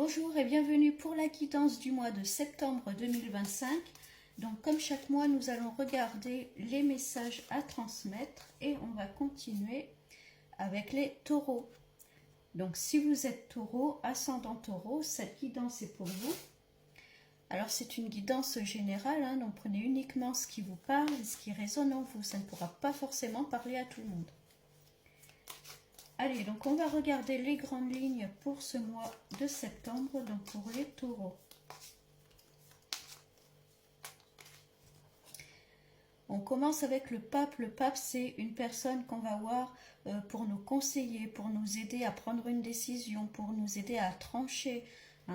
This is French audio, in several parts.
Bonjour et bienvenue pour la guidance du mois de septembre 2025. Donc comme chaque mois, nous allons regarder les messages à transmettre et on va continuer avec les taureaux. Donc si vous êtes taureau, ascendant taureau, cette guidance est pour vous. Alors c'est une guidance générale, donc prenez uniquement ce qui vous parle et ce qui résonne en vous. Ça ne pourra pas forcément parler à tout le monde. Allez, donc on va regarder les grandes lignes pour ce mois de septembre, donc pour les taureaux. On commence avec le pape. Le pape, c'est une personne qu'on va voir pour nous conseiller, pour nous aider à prendre une décision, pour nous aider à trancher.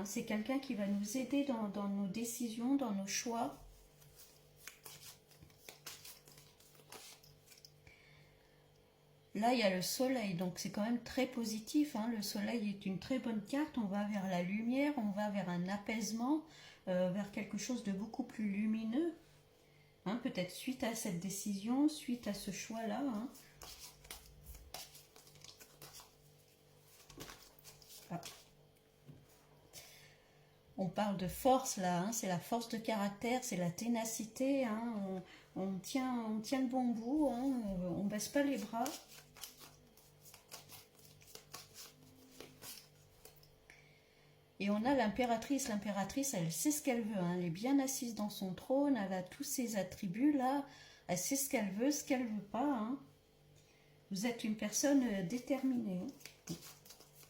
C'est quelqu'un qui va nous aider dans nos décisions, dans nos choix. Là, il y a le soleil, donc c'est quand même très positif. Le soleil est une très bonne carte. On va vers la lumière, on va vers un apaisement, vers quelque chose de beaucoup plus lumineux. Peut-être suite à cette décision, suite à ce choix-là. On parle de force là, c'est la force de caractère, c'est la ténacité. On tient le bon bout, on baisse pas les bras. Et on a l'impératrice. L'impératrice, elle sait ce qu'elle veut. Elle est bien assise dans son trône. Elle a tous ses attributs là. Elle sait ce qu'elle veut, ce qu'elle veut pas. Vous êtes une personne déterminée.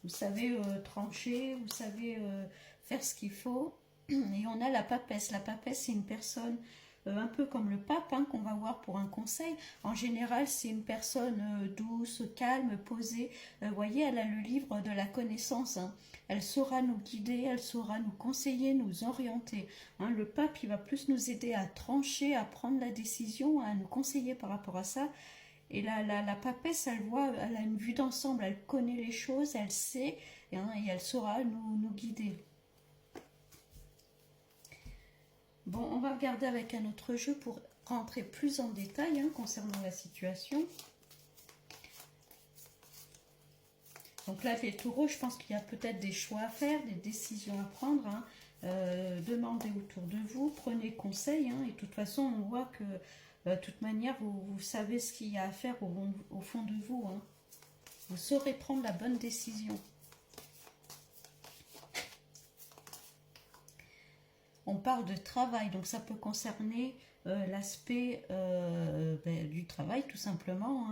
Vous savez trancher, vous savez faire ce qu'il faut. Et on a la papesse. La papesse, c'est une personne un peu comme le pape qu'on va voir pour un conseil. En général, c'est une personne douce, calme, posée. Vous voyez, elle a le livre de la connaissance. Elle saura nous guider, elle saura nous conseiller, nous orienter. Le pape, il va plus nous aider à trancher, à prendre la décision, à nous conseiller par rapport à ça. Et la papesse, elle a une vue d'ensemble, elle connaît les choses, elle sait, et elle saura nous guider. Bon, on va regarder avec un autre jeu pour rentrer plus en détail concernant la situation. Donc là, les taureaux, je pense qu'il y a peut-être des choix à faire, des décisions à prendre. Demandez autour de vous, prenez conseil. Et de toute façon, on voit que de toute manière, vous savez ce qu'il y a à faire au fond de vous. Vous saurez prendre la bonne décision. On parle de travail, donc ça peut concerner l'aspect du travail tout simplement.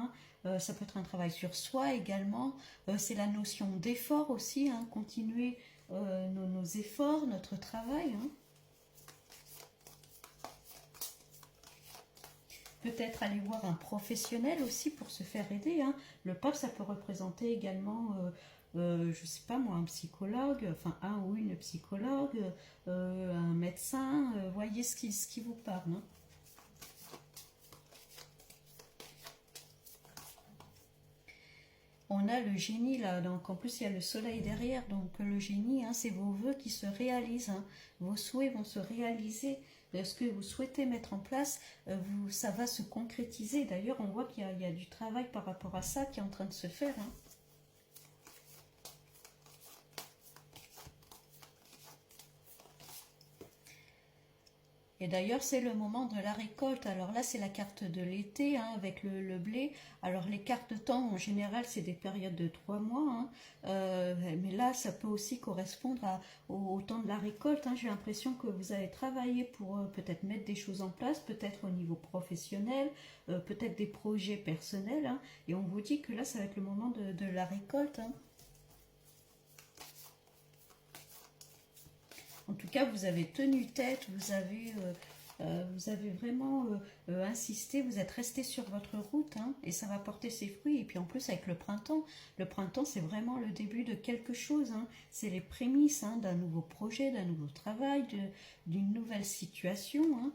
Ça peut être un travail sur soi également. C'est la notion d'effort aussi, continuer nos efforts, notre travail. Peut-être aller voir un professionnel aussi pour se faire aider. Le pape, ça peut représenter également, je ne sais pas moi, un psychologue, enfin un ou une psychologue, un médecin. Voyez ce qui vous parle. On a le génie là, donc en plus il y a le soleil derrière, donc le génie, c'est vos vœux qui se réalisent, vos souhaits vont se réaliser, ce que vous souhaitez mettre en place, ça va se concrétiser. D'ailleurs, on voit qu'il y a du travail par rapport à ça qui est en train de se faire. Et d'ailleurs, c'est le moment de la récolte. Alors là, c'est la carte de l'été avec le blé. Alors les cartes de temps, en général, c'est des périodes de 3 mois. Mais là, ça peut aussi correspondre au temps de la récolte. J'ai l'impression que vous allez travailler pour peut-être mettre des choses en place, peut-être au niveau professionnel, peut-être des projets personnels. Et on vous dit que là, ça va être le moment de la récolte. En tout cas, vous avez tenu tête, vous avez vraiment insisté, vous êtes resté sur votre route et ça va porter ses fruits. Et puis en plus avec le printemps c'est vraiment le début de quelque chose. C'est les prémices d'un nouveau projet, d'un nouveau travail, d'une nouvelle situation.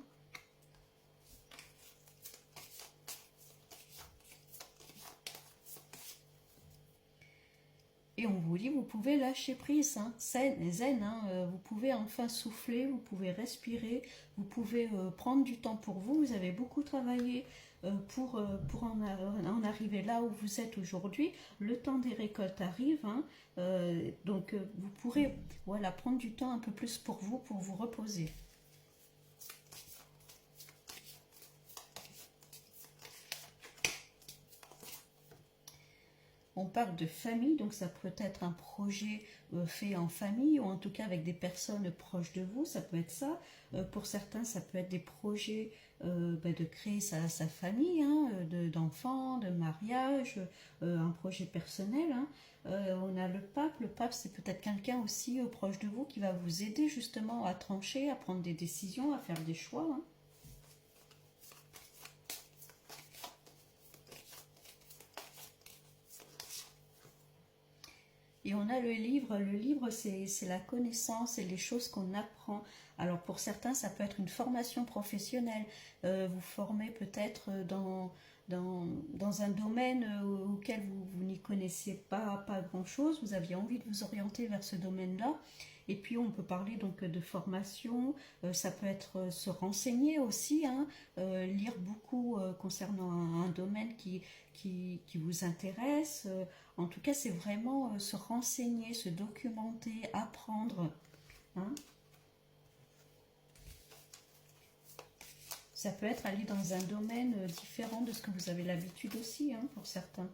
Et on vous dit, vous pouvez lâcher prise, zen, vous pouvez enfin souffler, vous pouvez respirer, vous pouvez prendre du temps pour vous. Vous avez beaucoup travaillé pour en arriver là où vous êtes aujourd'hui. Le temps des récoltes arrive, hein, donc vous pourrez voilà, prendre du temps un peu plus pour vous reposer. On parle de famille, donc ça peut être un projet fait en famille ou en tout cas avec des personnes proches de vous, ça peut être ça. Pour certains, ça peut être des projets de créer sa famille, hein, d'enfants, de mariage, un projet personnel. Hein. On a le pape. Le pape, c'est peut-être quelqu'un aussi proche de vous qui va vous aider justement à trancher, à prendre des décisions, à faire des choix. Hein. Et on a le livre. Le livre, c'est la connaissance et les choses qu'on apprend. Alors pour certains, ça peut être une formation professionnelle. Vous formez peut-être dans un domaine auquel vous n'y connaissez pas grand-chose. Vous aviez envie de vous orienter vers ce domaine-là. Et puis on peut parler donc de formation, ça peut être se renseigner aussi, hein, lire beaucoup concernant un domaine qui vous intéresse. En tout cas, c'est vraiment se renseigner, se documenter, apprendre. Hein. Ça peut être aller dans un domaine différent de ce que vous avez l'habitude aussi, hein, pour certains.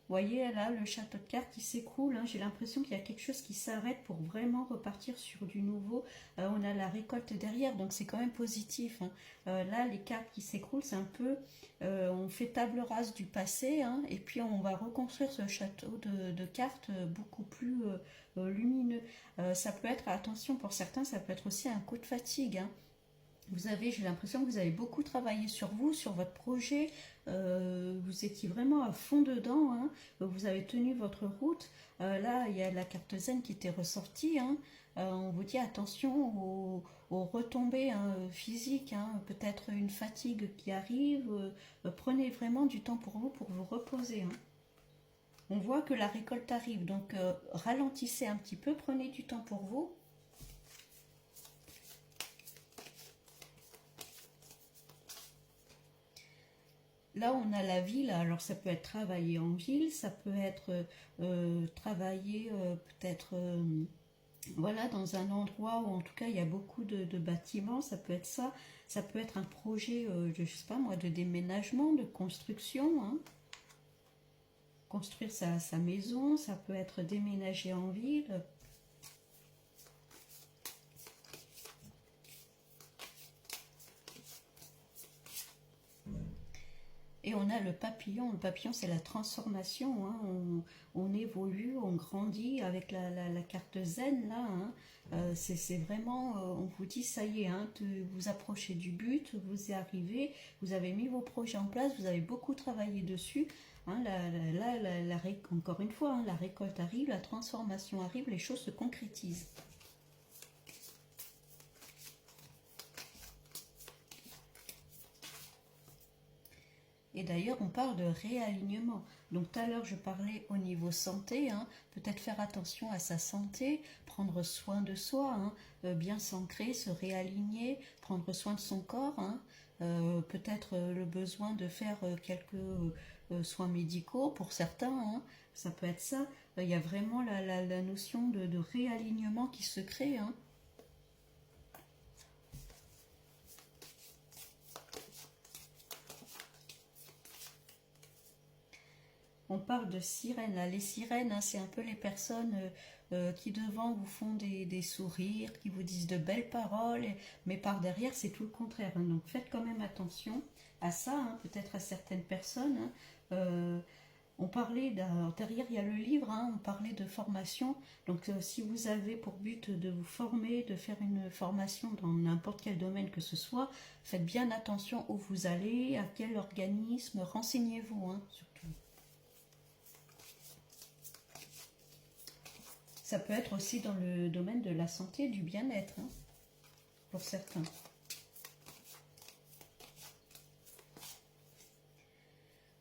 Vous voyez là le château de cartes qui s'écroule, hein. J'ai l'impression qu'il y a quelque chose qui s'arrête pour vraiment repartir sur du nouveau. On a la récolte derrière, donc c'est quand même positif. Hein. Là les cartes qui s'écroulent, c'est un peu, on fait table rase du passé, hein, et puis on va reconstruire ce château de cartes beaucoup plus lumineux. Ça peut être, attention pour certains, ça peut être aussi un coup de fatigue. Hein. J'ai l'impression que vous avez beaucoup travaillé sur vous, sur votre projet. Vous étiez vraiment à fond dedans. Hein. Vous avez tenu votre route. Là, il y a la carte zen qui était ressortie. Hein. On vous dit attention aux retombées hein, physiques. Hein. Peut-être une fatigue qui arrive. Prenez vraiment du temps pour vous reposer. Hein. On voit que la récolte arrive. Donc, ralentissez un petit peu. Prenez du temps pour vous. Là, on a la ville, alors ça peut être travailler en ville, ça peut être travailler peut-être voilà, dans un endroit où en tout cas il y a beaucoup de bâtiments, ça peut être ça, ça peut être un projet, je sais pas moi, de déménagement, de construction, hein. Construire sa maison, ça peut être déménager en ville. Et on a le papillon. Le papillon, c'est la transformation. Hein. On évolue, on grandit avec la carte zen, là. Hein. C'est vraiment, on vous dit, ça y est, hein, vous approchez du but, vous y arrivez, vous avez mis vos projets en place, vous avez beaucoup travaillé dessus. Hein, encore une fois, hein, la récolte arrive, la transformation arrive, les choses se concrétisent. Et d'ailleurs, on parle de réalignement. Donc tout à l'heure, je parlais au niveau santé, hein, peut-être faire attention à sa santé, prendre soin de soi, hein, bien s'ancrer, se réaligner, prendre soin de son corps, hein, peut-être le besoin de faire quelques soins médicaux pour certains, hein, ça peut être ça. Il y a vraiment la notion de réalignement qui se crée. Hein. On parle de sirènes. Là, les sirènes, hein, c'est un peu les personnes qui devant vous font des sourires, qui vous disent de belles paroles, mais par derrière, c'est tout le contraire. Hein. Donc faites quand même attention à ça, hein, peut-être à certaines personnes. Hein. On parlait, derrière il y a le livre, hein, on parlait de formation. Donc si vous avez pour but de vous former, de faire une formation dans n'importe quel domaine que ce soit, faites bien attention où vous allez, à quel organisme, renseignez-vous, hein, surtout. Ça peut être aussi dans le domaine de la santé, du bien-être, hein, pour certains.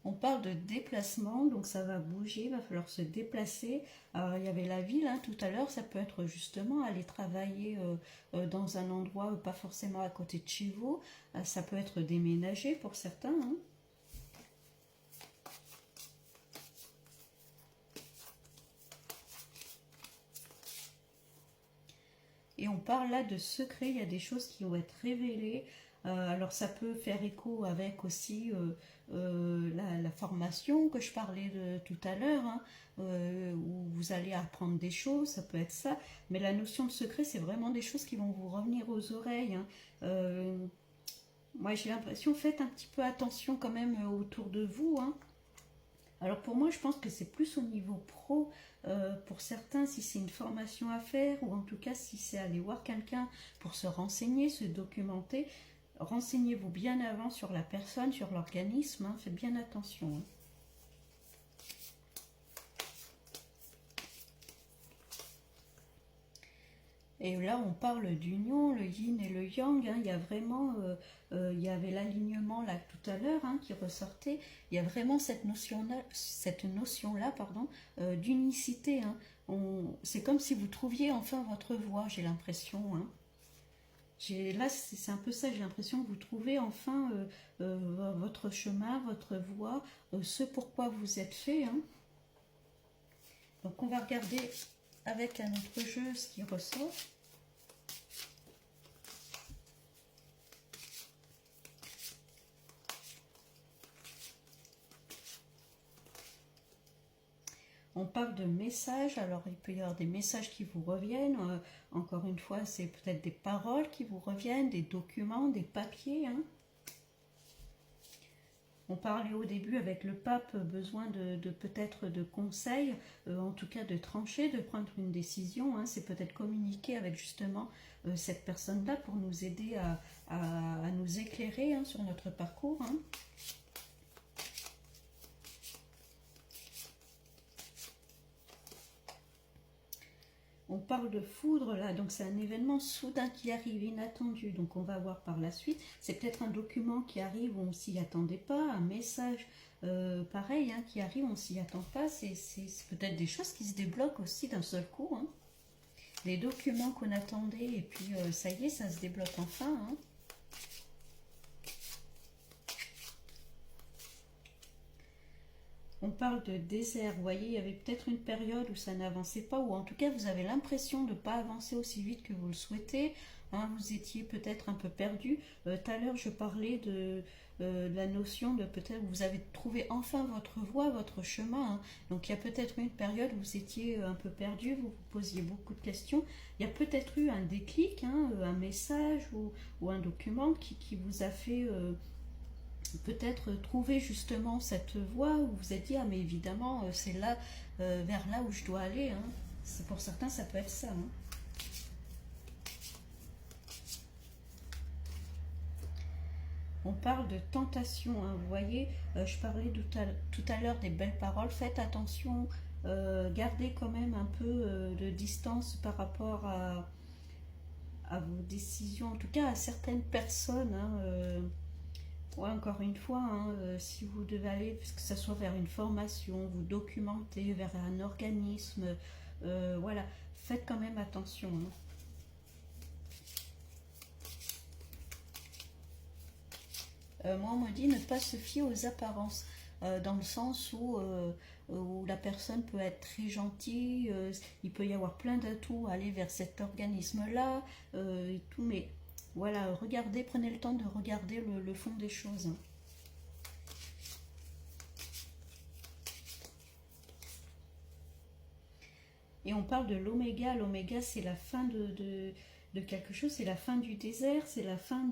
On parle de déplacement, donc ça va bouger, il va falloir se déplacer. Alors, il y avait la ville tout à l'heure, ça peut être justement aller travailler dans un endroit pas forcément à côté de chez vous. Ça peut être déménager pour certains. Hein. Et on parle là de secrets, il y a des choses qui vont être révélées. Alors ça peut faire écho avec aussi la formation que je parlais de tout à l'heure, hein, où vous allez apprendre des choses, ça peut être ça. Mais la notion de secret, c'est vraiment des choses qui vont vous revenir aux oreilles. Hein. Moi j'ai l'impression, faites un petit peu attention quand même autour de vous. Hein. Alors pour moi, je pense que c'est plus au niveau pro, pour certains, si c'est une formation à faire, ou en tout cas si c'est aller voir quelqu'un pour se renseigner, se documenter, renseignez-vous bien avant sur la personne, sur l'organisme, hein, faites bien attention. Hein. Et là, on parle d'union, le yin et le yang. Hein, il y a vraiment, il y avait l'alignement là tout à l'heure hein, qui ressortait. Il y a vraiment cette notion-là, pardon, d'unicité. Hein. C'est comme si vous trouviez enfin votre voie, j'ai l'impression. Hein. Là, c'est un peu ça. J'ai l'impression que vous trouvez enfin votre chemin, votre voie, ce pourquoi vous êtes fait. Hein. Donc, on va regarder avec un autre jeu ce qui ressort. On parle de messages, alors il peut y avoir des messages qui vous reviennent, encore une fois c'est peut-être des paroles qui vous reviennent, des documents, des papiers. Hein. On parlait au début avec le pape, besoin de peut-être de conseils, en tout cas de trancher, de prendre une décision. Hein. C'est peut-être communiquer avec justement cette personne-là pour nous aider à nous éclairer hein, sur notre parcours. Hein. On parle de foudre là, donc c'est un événement soudain qui arrive, inattendu, donc on va voir par la suite. C'est peut-être un document qui arrive, on ne s'y attendait pas, un message pareil hein, qui arrive, on ne s'y attend pas. C'est peut-être des choses qui se débloquent aussi d'un seul coup. Hein. Les documents qu'on attendait et puis ça y est, ça se débloque enfin. Hein. On parle de désert, vous voyez, il y avait peut-être une période où ça n'avançait pas, ou en tout cas vous avez l'impression de ne pas avancer aussi vite que vous le souhaitez, hein, vous étiez peut-être un peu perdu. Tout à l'heure je parlais de la notion de peut-être vous avez trouvé enfin votre voie, votre chemin, hein. Donc il y a peut-être eu une période où vous étiez un peu perdu, vous vous posiez beaucoup de questions, il y a peut-être eu un déclic, hein, un message ou un document qui vous a fait... peut-être trouver justement cette voie où vous vous êtes dit ah mais évidemment c'est là vers là où je dois aller hein. C'est pour certains ça peut être ça hein. On parle de tentation hein. Vous voyez je parlais tout à l'heure des belles paroles, faites attention, gardez quand même un peu de distance par rapport à vos décisions, en tout cas à certaines personnes hein, ouais, encore une fois, hein, si vous devez aller, que ce soit vers une formation, vous documenter, vers un organisme, voilà, faites quand même attention. Hein. Moi, on me dit ne pas se fier aux apparences, dans le sens où la personne peut être très gentille, il peut y avoir plein d'atouts à aller vers cet organisme-là, et tout, mais voilà, regardez, prenez le temps de regarder le fond des choses. Hein. Et on parle de l'oméga. L'oméga, c'est la fin de quelque chose, c'est la fin du désert, c'est la fin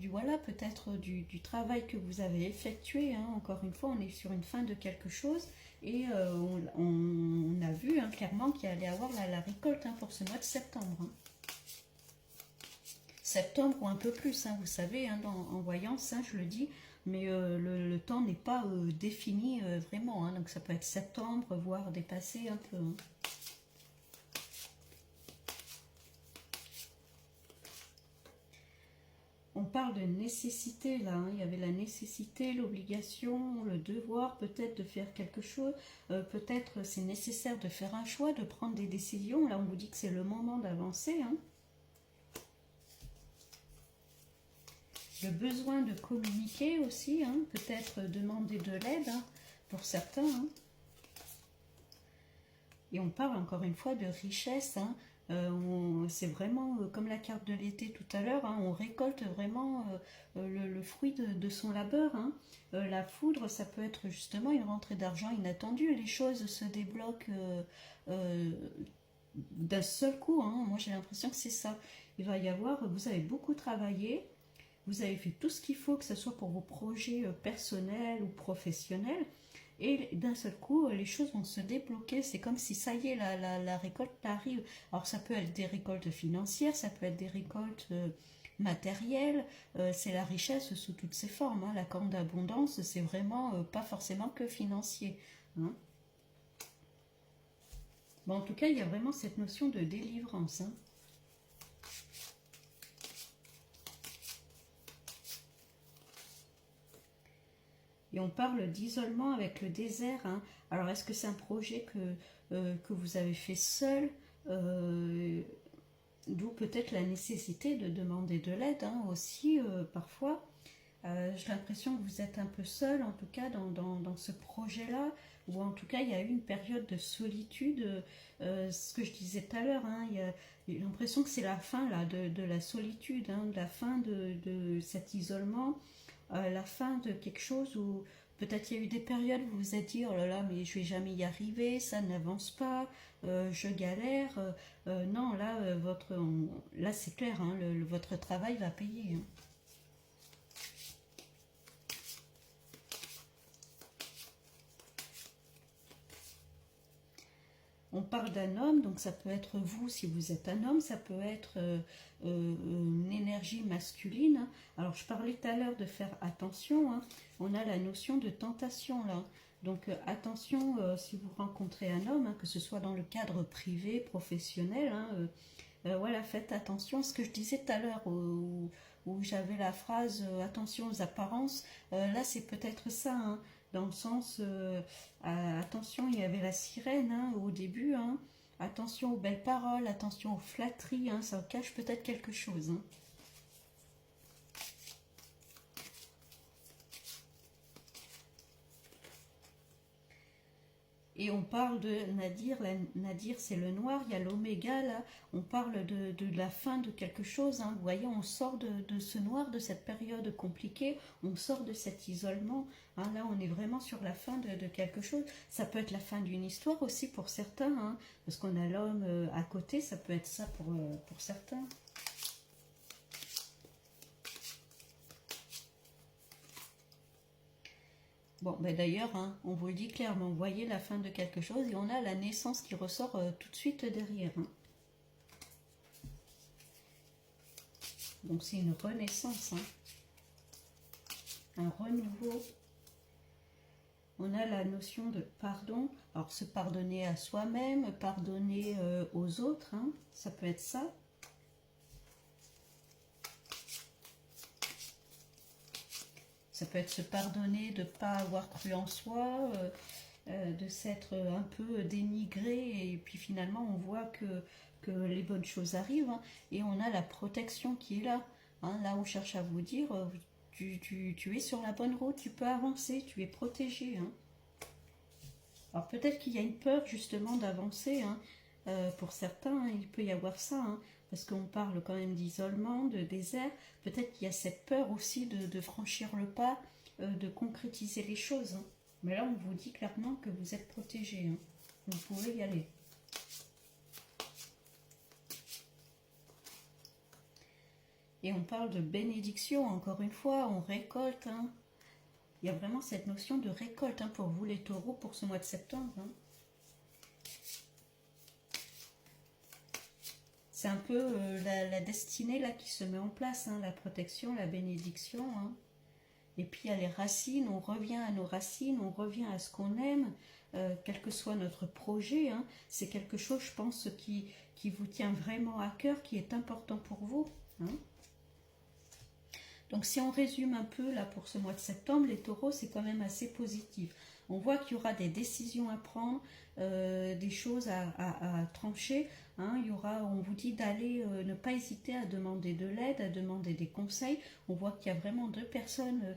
voilà, peut-être du travail que vous avez effectué. Hein. Encore une fois, on est sur une fin de quelque chose. Et on a vu hein, clairement qu'il allait avoir la récolte hein, pour ce mois de septembre. Hein. Septembre ou un peu plus, hein, vous savez, hein, en voyance, hein, je le dis, mais le temps n'est pas défini vraiment, hein, donc ça peut être septembre, voire dépasser un peu. Hein. On parle de nécessité là, hein. Il y avait la nécessité, l'obligation, le devoir peut-être de faire quelque chose, peut-être c'est nécessaire de faire un choix, de prendre des décisions. Là on vous dit que c'est le moment d'avancer, hein. Le besoin de communiquer aussi, hein. Peut-être demander de l'aide, hein, pour certains, hein. Et on parle encore une fois de richesse, hein. C'est vraiment comme la carte de l'été tout à l'heure, hein, on récolte vraiment le fruit de son labeur, hein. La foudre, ça peut être justement une rentrée d'argent inattendue. Les choses se débloquent euh, d'un seul coup, hein. Moi j'ai l'impression que c'est ça. Il va y avoir, vous avez beaucoup travaillé, vous avez fait tout ce qu'il faut, que ce soit pour vos projets personnels ou professionnels. Et d'un seul coup, les choses vont se débloquer. C'est comme si ça y est, la récolte arrive. Alors ça peut être des récoltes financières, ça peut être des récoltes matérielles. C'est la richesse sous toutes ses formes, hein. La corne d'abondance, c'est vraiment pas forcément que financier, hein. Bon, en tout cas, il y a vraiment cette notion de délivrance, hein. Et on parle d'isolement avec le désert, hein. Alors, est-ce que c'est un projet que vous avez fait seul, d'où peut-être la nécessité de demander de l'aide, hein, aussi, parfois. J'ai l'impression que vous êtes un peu seul, en tout cas, dans ce projet-là, ou en tout cas, il y a eu une période de solitude, ce que je disais tout à l'heure, hein, il y a l'impression que c'est la fin là, de la solitude, hein, de la fin de cet isolement, la fin de quelque chose où peut-être il y a eu des périodes où vous vous êtes dit oh là là mais je vais jamais y arriver, ça n'avance pas, je galère. Non là là c'est clair, hein, votre travail va payer, hein. On parle d'un homme, donc ça peut être vous si vous êtes un homme, ça peut être une énergie masculine, hein. Alors je parlais tout à l'heure de faire attention, hein. On a la notion de tentation là. Donc attention si vous rencontrez un homme, hein, que ce soit dans le cadre privé, professionnel, hein, voilà, faites attention. Ce que je disais tout à l'heure où j'avais la phrase attention aux apparences, là c'est peut-être ça, hein, dans le sens attention, il y avait la sirène, hein, au début, hein, attention aux belles paroles, attention aux flatteries, hein, ça cache peut-être quelque chose, hein. Et on parle de Nadir, Nadir c'est le noir, il y a l'oméga là, on parle de la fin de quelque chose, hein. Vous voyez, on sort de ce noir, de cette période compliquée, on sort de cet isolement, hein. Là on est vraiment sur la fin de quelque chose. Ça peut être la fin d'une histoire aussi pour certains, hein, parce qu'on a l'homme à côté, ça peut être ça pour certains. Bon, ben d'ailleurs, hein, on vous le dit clairement, vous voyez la fin de quelque chose et on a la naissance qui ressort tout de suite derrière, hein. Donc c'est une renaissance, hein, un renouveau. On a la notion de pardon, alors se pardonner à soi-même, pardonner aux autres, hein, ça peut être ça. Ça peut être se pardonner de ne pas avoir cru en soi, de s'être un peu dénigré, et puis finalement on voit que les bonnes choses arrivent, hein, et on a la protection qui est là, hein. Là on cherche à vous dire, tu es sur la bonne route, tu peux avancer, tu es protégé, hein. Alors peut-être qu'il y a une peur justement d'avancer, hein, pour certains, hein, il peut y avoir ça, hein, parce qu'on parle quand même d'isolement, de désert. Peut-être qu'il y a cette peur aussi de franchir le pas, de concrétiser les choses, hein. Mais là, on vous dit clairement que vous êtes protégé, hein. Vous pouvez y aller. Et on parle de bénédiction, encore une fois, on récolte, hein. Il y a vraiment cette notion de récolte, hein, pour vous les taureaux pour ce mois de septembre, hein. C'est un peu la destinée là qui se met en place, hein, la protection, la bénédiction, hein. Et puis il y a les racines, on revient à nos racines, on revient à ce qu'on aime, quel que soit notre projet, hein. C'est quelque chose, je pense, qui vous tient vraiment à cœur, qui est important pour vous, hein. Donc si on résume un peu là pour ce mois de septembre, les taureaux, c'est quand même assez positif. On voit qu'il y aura des décisions à prendre, des choses à trancher. Hein. Il y aura, on vous dit d'aller, ne pas hésiter à demander de l'aide, à demander des conseils. On voit qu'il y a vraiment deux personnes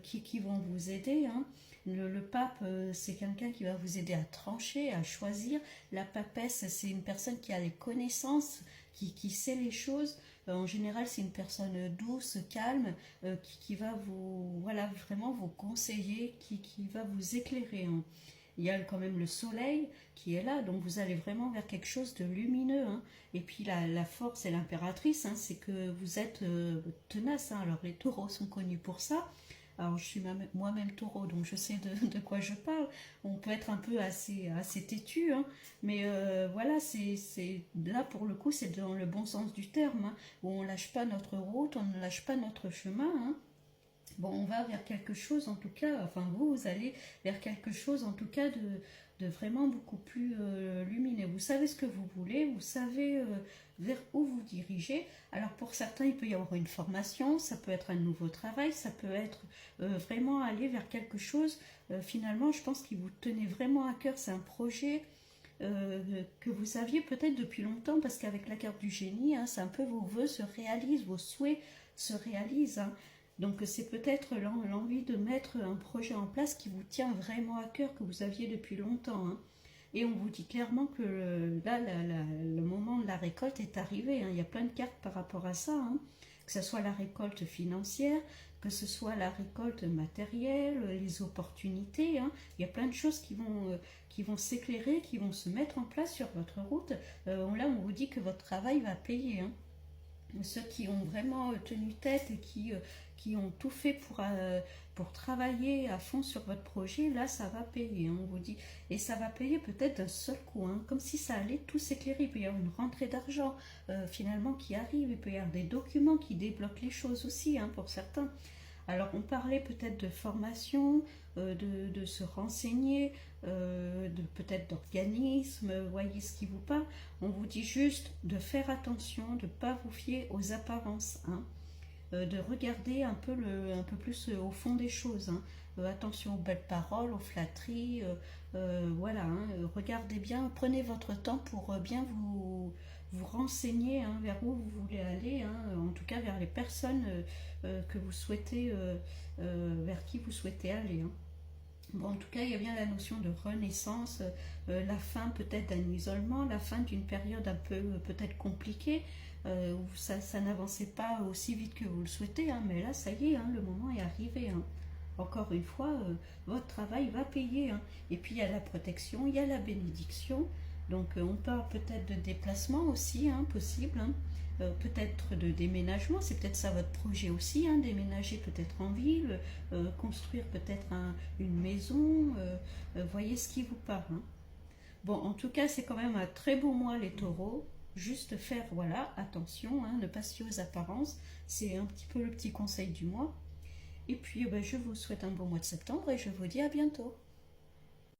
qui vont vous aider. Hein. Le pape, c'est quelqu'un qui va vous aider à trancher, à choisir. La papesse, c'est une personne qui a les connaissances, qui sait les choses. En général, c'est une personne douce, calme, qui va vous, voilà, vraiment vous conseiller, qui va vous éclairer. Hein. Il y a quand même le soleil qui est là, donc vous allez vraiment vers quelque chose de lumineux. Hein. Et puis la force et l'impératrice, hein, c'est que vous êtes tenace. Hein. Alors les taureaux sont connus pour ça. Alors je suis moi-même taureau, donc je sais de quoi je parle. On peut être un peu assez têtu, hein, mais voilà, c'est là pour le coup, c'est dans le bon sens du terme, hein, où on ne lâche pas notre route, on ne lâche pas notre chemin. Hein. Bon, on va vers quelque chose en tout cas, enfin vous allez vers quelque chose en tout cas de vraiment beaucoup plus lumineux. Vous savez ce que vous voulez, vous savez vers où vous dirigez. Alors pour certains, il peut y avoir une formation, ça peut être un nouveau travail, ça peut être vraiment aller vers quelque chose. Finalement, je pense qu'il vous tenait vraiment à cœur, c'est un projet que vous aviez peut-être depuis longtemps, parce qu'avec la carte du génie, hein, c'est un peu vos vœux se réalisent, vos souhaits se réalisent. Hein. Donc c'est peut-être l'envie de mettre un projet en place qui vous tient vraiment à cœur, que vous aviez depuis longtemps. Hein. Et on vous dit clairement que là, le moment de la récolte est arrivé. Hein. Il y a plein de cartes par rapport à ça. Hein. Que ce soit la récolte financière, que ce soit la récolte matérielle, les opportunités. Hein. Il y a plein de choses qui vont s'éclairer, qui vont se mettre en place sur votre route. Là, on vous dit que votre travail va payer. Hein. Ceux qui ont vraiment tenu tête et qui ont tout fait pour travailler à fond sur votre projet, là ça va payer, hein, on vous dit. Et ça va payer peut-être d'un seul coup, hein, comme si ça allait tout s'éclairer. Il peut y avoir une rentrée d'argent finalement qui arrive, il peut y avoir des documents qui débloquent les choses aussi, hein, pour certains. Alors on parlait peut-être de formation, de se renseigner, peut-être d'organisme, voyez ce qui vous parle. On vous dit juste de faire attention, de ne pas vous fier aux apparences, hein, de regarder un peu plus au fond des choses. Hein. Attention aux belles paroles, aux flatteries, voilà, hein, regardez bien, prenez votre temps pour bien vous renseigner, hein, vers où vous voulez aller, hein, en tout cas vers les personnes que vous souhaitez, vers qui vous souhaitez aller. Hein. Bon, en tout cas, il y a bien la notion de renaissance, la fin peut-être d'un isolement, la fin d'une période un peu peut-être compliquée, où ça n'avançait pas aussi vite que vous le souhaitez, hein, mais là, ça y est, hein, le moment est arrivé. Hein. Encore une fois, votre travail va payer. Hein. Et puis, il y a la protection, il y a la bénédiction. Donc, on parle peut-être de déplacement aussi, hein, possible. Hein. Peut-être de déménagement, c'est peut-être ça votre projet aussi, hein, déménager peut-être en ville, construire peut-être une maison, voyez ce qui vous parle. Hein. Bon, en tout cas, c'est quand même un très beau mois les taureaux, juste faire, voilà, attention, hein, ne pas se fier aux apparences, c'est un petit peu le petit conseil du mois. Et puis, je vous souhaite un bon mois de septembre et je vous dis à bientôt.